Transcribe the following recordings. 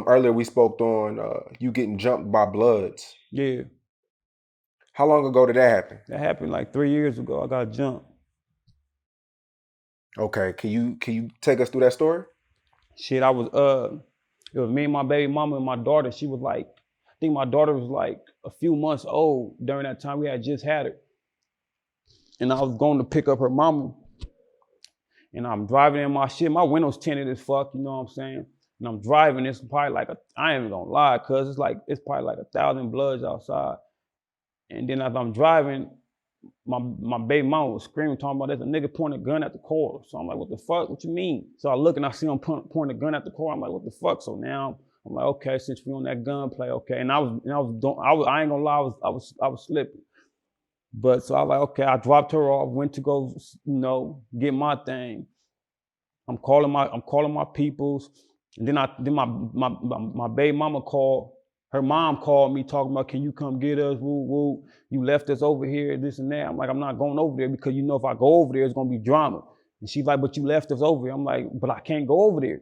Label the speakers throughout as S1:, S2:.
S1: Earlier we spoke on you getting jumped by Bloods.
S2: Yeah.
S1: How long ago did that happen?
S2: That happened like 3 years ago. I got jumped.
S1: Okay, can you take us through that story?
S2: Shit, it was me and my baby mama and my daughter. She was like, I think my daughter was like a few months old during that time. We had just had her. And I was going to pick up her mama. And I'm driving in my shit. My windows tinted as fuck, you know what I'm saying? And I'm driving, it's probably like, I ain't even gonna lie, cuz it's probably like 1,000 Bloods outside. And then as I'm driving, my baby mama was screaming, talking about there's a nigga pointing a gun at the car. So I'm like, what the fuck? What you mean? So I look and I see him pointing a gun at the car. I'm like, what the fuck? So now I'm like, okay, since we on that gunplay, okay. And I ain't gonna lie, I was slipping. But so I was like, okay, I dropped her off, went to go, get my thing. I'm calling my peoples. And then my baby mama called. Her mom called me talking about, can you come get us? Woo, woo. You left us over here, this and that. I'm like, I'm not going over there because if I go over there, it's gonna be drama. And she's like, but you left us over here. I'm like, but I can't go over there.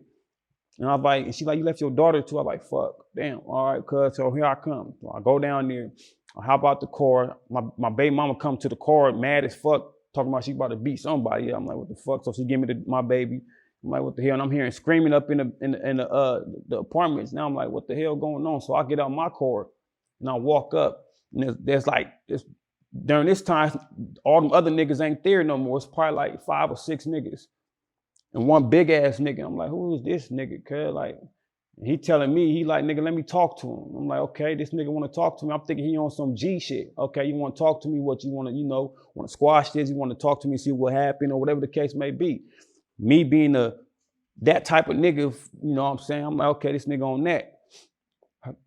S2: And I was like, and she's like, you left your daughter too. I'm like, fuck, damn, all right, cuz, so here I come. So I go down there, I hop out the car. My baby mama come to the car, mad as fuck, talking about she about to beat somebody. I'm like, what the fuck? So she give me my baby. I'm like, what the hell? And I'm hearing screaming up in the apartments. Now I'm like, what the hell going on? So I get out my car and I walk up. And there's during this time, all them other niggas ain't there no more. It's probably like 5 or 6 niggas. And one big ass nigga. I'm like, who is this nigga, cuz? Like, he telling me, he like, nigga, let me talk to him. I'm like, okay, this nigga want to talk to me. I'm thinking he on some G shit. Okay, you want to talk to me, what you want to, want to squash this, you want to talk to me, see what happened or whatever the case may be. Me being that type of nigga, you know what I'm saying? I'm like, okay, this nigga on that.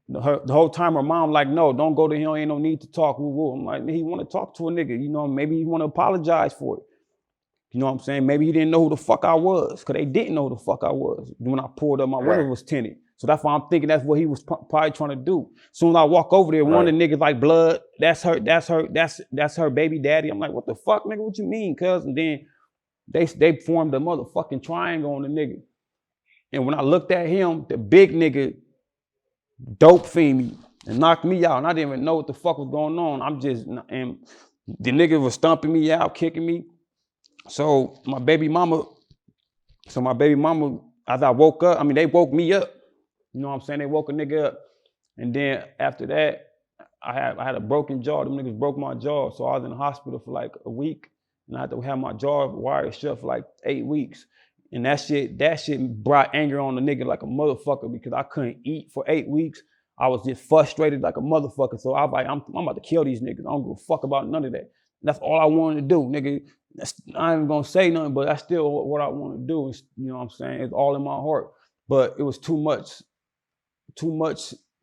S2: The whole time her mom like, no, don't go to him, ain't no need to talk, woo woo. I'm like, he want to talk to a nigga, maybe he want to apologize for it. You know what I'm saying? Maybe he didn't know who the fuck I was, because they didn't know who the fuck I was when I pulled up, my window was tinted. So that's why I'm thinking that's what he was probably trying to do. Soon as I walk over there, one of the niggas like, blood, that's her baby daddy. I'm like, what the fuck, nigga, what you mean, cuz? And then they formed a motherfucking triangle on the nigga. And when I looked at him, the big nigga dope fiend me and knocked me out. And I didn't even know what the fuck was going on. And the nigga was stomping me out, kicking me. So my baby mama, as I woke up, they woke me up. You know what I'm saying? They woke a nigga up. And then after that, I had a broken jaw. Them niggas broke my jaw. So I was in the hospital for like a week. And I had to have my jaw wired shut for like 8 weeks. And that shit brought anger on the nigga like a motherfucker because I couldn't eat for 8 weeks. I was just frustrated like a motherfucker. So I was like, I'm about to kill these niggas. I don't give a fuck about none of that. That's all I wanted to do, nigga. I ain't even gonna say nothing, but that's still what I want to do. You know what I'm saying? It's all in my heart. But it was too much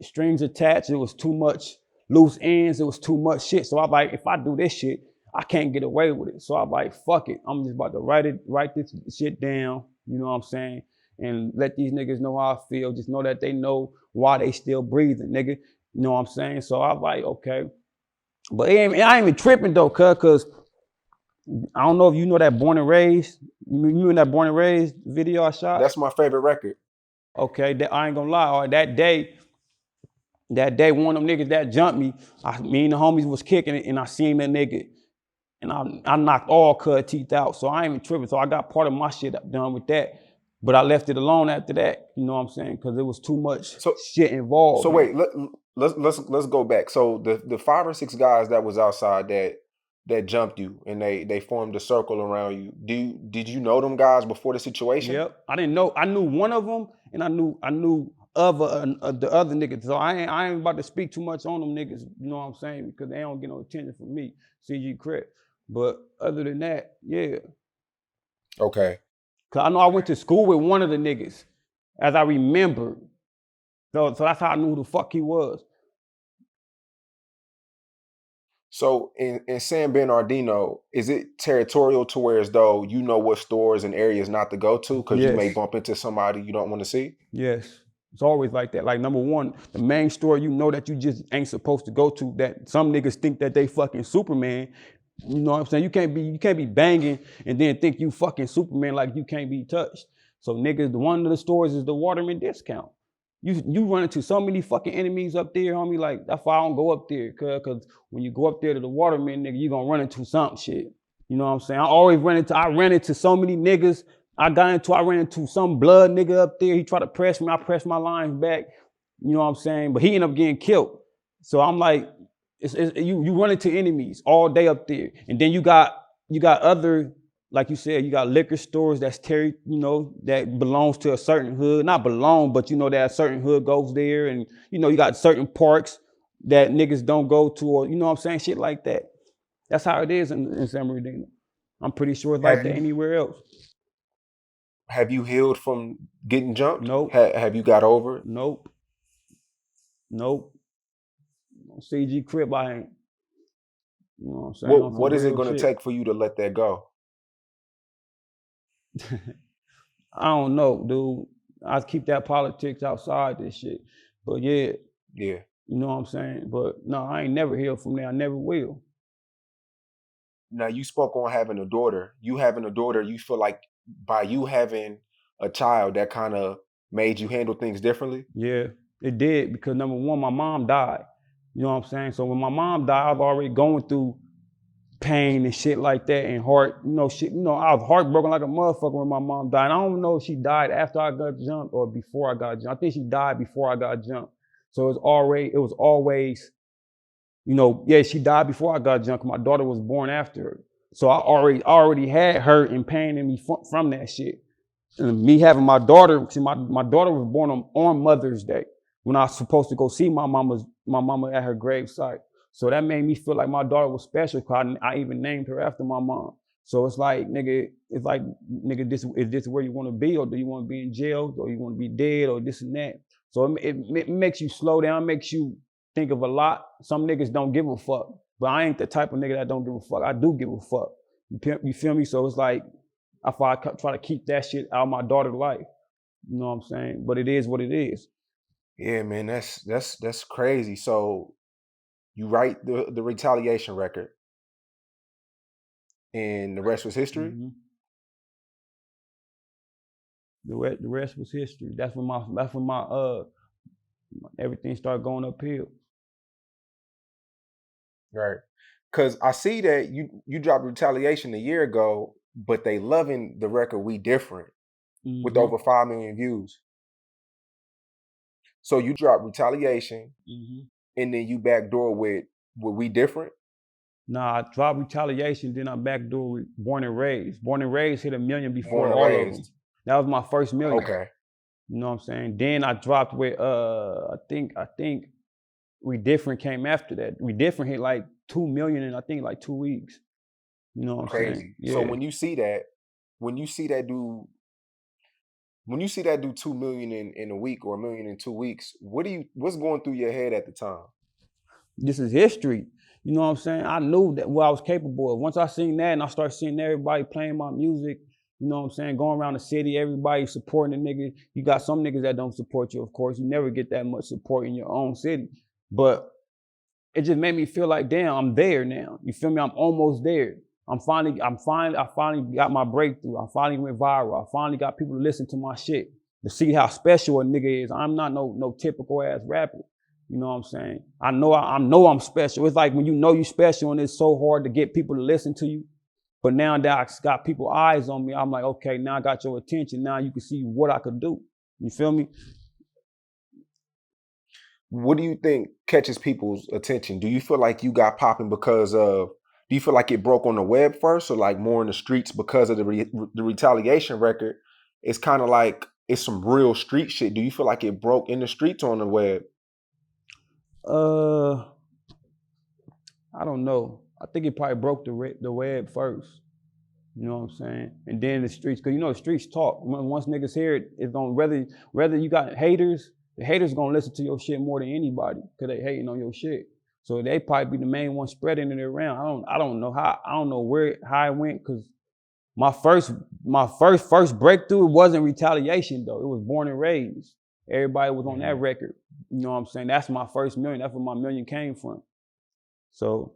S2: strings attached. It was too much loose ends. It was too much shit. So I was like, if I do this shit, I can't get away with it. So I'm like, fuck it. I'm just about to write this shit down, you know what I'm saying? And let these niggas know how I feel. Just know that they know why they still breathing, nigga. You know what I'm saying? So I was like, okay. But I ain't even tripping though, cuz I don't know if you know that Born and Raised. You in that Born and Raised video I shot?
S1: That's my favorite record.
S2: Okay, I ain't gonna lie. That day, one of them niggas that jumped me, me and the homies was kicking it, and I seen that nigga. And I knocked all cut teeth out. So I ain't even tripping. So I got part of my shit done with that. But I left it alone after that. You know what I'm saying? Because there was too much shit involved.
S1: So wait, let's go back. So the 5 or 6 guys that was outside that jumped you and they formed a circle around you. Did you know them guys before the situation?
S2: Yep. I didn't know. I knew one of them, and I knew the other niggas. So I ain't about to speak too much on them niggas. You know what I'm saying? Because they don't get no attention from me. CG Crip. But other than that, yeah.
S1: Okay.
S2: Cause I know I went to school with one of the niggas, as I remember. So that's how I knew who the fuck he was.
S1: So in San Bernardino, is it territorial to where as though you know what stores and areas not to go to because you may bump into somebody you don't want to see?
S2: Yes. It's always like that. Like, number one, the main store you know that you just ain't supposed to go to, that some niggas think that they fucking Superman. You know what I'm saying? You can't be banging and then think you fucking Superman like you can't be touched. So niggas, one of the stores is the Waterman discount. You run into so many fucking enemies up there, homie. Like that's why I don't go up there, cause when you go up there to the Waterman, nigga, you gonna run into some shit. You know what I'm saying? I ran into so many niggas. I ran into some blood nigga up there. He tried to press me. I pressed my lines back. You know what I'm saying? But he ended up getting killed. So I'm like, you run into enemies all day up there, and then you got other, like you said, you got liquor stores that's that belongs to a certain hood, not belong, but that a certain hood goes there, and you got certain parks that niggas don't go to, or you know what I'm saying, shit like that. That's how it is in San Bernardino. I'm pretty sure it's like that anywhere else.
S1: Have you healed from getting jumped?
S2: Nope.
S1: Have you got over it?
S2: Nope. CG Crip, I ain't. You know what I'm saying?
S1: What is it going to take for you to let that go?
S2: I don't know, dude. I keep that politics outside this shit. But yeah.
S1: Yeah.
S2: You know what I'm saying? But no, I ain't never healed from that. I never will.
S1: Now, you spoke on having a daughter. You having a daughter, you feel like by you having a child, that kind of made you handle things differently?
S2: Yeah, it did, because number one, my mom died. You know what I'm saying? So when my mom died, I was already going through pain and shit like that, and heart, shit. I was heartbroken like a motherfucker when my mom died. And I don't know if she died after I got jumped or before I got jumped. I think she died before I got jumped. So it was always, she died before I got jumped. My daughter was born after her. So I already had hurt and pain in me from that shit. And me having my daughter, see, my daughter was born on Mother's Day, when I was supposed to go see my mama at her gravesite. So that made me feel like my daughter was special, because I even named her after my mom. So it's like, nigga, is this where you want to be, or do you want to be in jail, or you want to be dead, or this and that? So it makes you slow down, makes you think of a lot. Some niggas don't give a fuck, but I ain't the type of nigga that don't give a fuck. I do give a fuck. You feel me? So it's like, I try to keep that shit out of my daughter's life. You know what I'm saying? But it is what it is.
S1: Yeah, man, that's crazy. So you write the retaliation record, and the rest was history?
S2: Mm-hmm. The rest was history. That's when my everything started going uphill.
S1: Right. Because I see that you dropped Retaliation a year ago, but they loving the record We Different,
S2: Mm-hmm.
S1: with over 5 million views. So you dropped Retaliation,
S2: mm-hmm.
S1: and then you backdoor with We Different?
S2: Nah, I dropped Retaliation, then I backdoor with Born and Raised. Born and Raised hit 1 million before all of them. That was my first million.
S1: Okay.
S2: You know what I'm saying? Then I dropped with I think We Different came after that. We Different hit like 2 million in I think like 2 weeks. You know what I'm saying?
S1: Yeah. So when you see that do 2 million in a week, or 1 million in 2 weeks, what's going through your head at the time?
S2: This is history. You know what I'm saying? I knew that what I was capable of. Once I seen that, and I started seeing everybody playing my music, you know what I'm saying, going around the city, everybody supporting the nigga. You got some niggas that don't support you, of course. You never get that much support in your own city. But it just made me feel like, damn, I'm there now. You feel me? I'm almost there. I finally got my breakthrough. I finally went viral. I finally got people to listen to my shit, to see how special a nigga is. I'm not no typical ass rapper. You know what I'm saying? I know I'm special. It's like when you know you special, and it's so hard to get people to listen to you. But now that I got people eyes on me, I'm like, okay, now I got your attention. Now you can see what I could do. You feel me?
S1: What do you think catches people's attention? Do you feel like you got popping because of, do you feel like it broke on the web first, or like more in the streets because of the Retaliation record? It's kind of like, it's some real street shit. Do you feel like it broke in the streets or on the web?
S2: I don't know. I think it probably broke the web first. You know what I'm saying? And then the streets, because the streets talk. Once niggas hear it, it's gonna, whether you got haters, the haters gonna listen to your shit more than anybody, because they hating on your shit. So they probably be the main one spreading it around. I don't know how. I don't know how it went, because my first breakthrough wasn't Retaliation though. It was Born and Raised. Everybody was on that record. You know what I'm saying? That's my first million. That's where my million came from. So